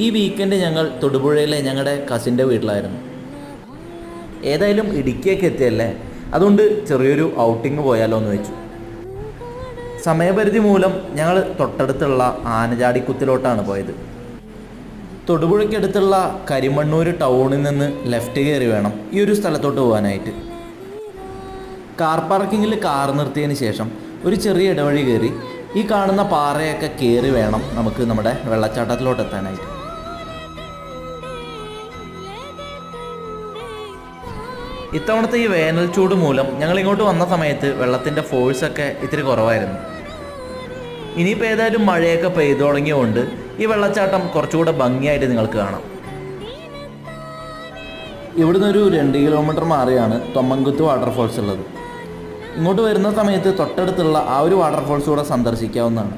ഈ വീക്കെൻഡ് ഞങ്ങൾ തൊടുപുഴയിലെ ഞങ്ങളുടെ കസിൻ്റെ വീട്ടിലായിരുന്നു. ഏതായാലും ഇടുക്കിയൊക്കെ എത്തിയല്ലേ, അതുകൊണ്ട് ചെറിയൊരു ഔട്ടിങ് പോയാലോ എന്ന് വെച്ചു. സമയപരിധി മൂലം ഞങ്ങൾ തൊട്ടടുത്തുള്ള ആനചാടിക്കുത്തിലോട്ടാണ് പോയത്. തൊടുപുഴയ്ക്കടുത്തുള്ള കരിമണ്ണൂർ ടൗണിൽ നിന്ന് ലെഫ്റ്റ് കയറി വേണം ഈ ഒരു സ്ഥലത്തോട്ട് പോകാനായിട്ട്. കാർ പാർക്കിങ്ങിൽ കാർ നിർത്തിയതിന് ശേഷം ഒരു ചെറിയ ഇടവഴി കയറി ഈ കാണുന്ന പാറയൊക്കെ കയറി വേണം നമുക്ക് നമ്മുടെ വെള്ളച്ചാട്ടത്തിലോട്ട് എത്താനായിട്ട്. ഇത്തവണത്തെ ഈ വേനൽ ചൂട് മൂലം ഞങ്ങൾ ഇങ്ങോട്ട് വന്ന സമയത്ത് വെള്ളത്തിൻ്റെ ഫോഴ്സൊക്കെ ഇത്തിരി കുറവായിരുന്നു. ഇനിയിപ്പോൾ ഏതായാലും മഴയൊക്കെ പെയ്തു തുടങ്ങിയതുകൊണ്ട് ഈ വെള്ളച്ചാട്ടം കുറച്ചുകൂടെ ഭംഗിയായിട്ട് നിങ്ങൾക്ക് കാണാം. ഇവിടുന്ന് ഒരു 2 കിലോമീറ്റർ മാറിയാണ് തൊമ്മൻകുത്ത് വാട്ടർഫോൾസ് ഉള്ളത്. ഇങ്ങോട്ട് വരുന്ന സമയത്ത് തൊട്ടടുത്തുള്ള ആ ഒരു വാട്ടർഫോൾസ് കൂടെ സന്ദർശിക്കാവുന്നതാണ്.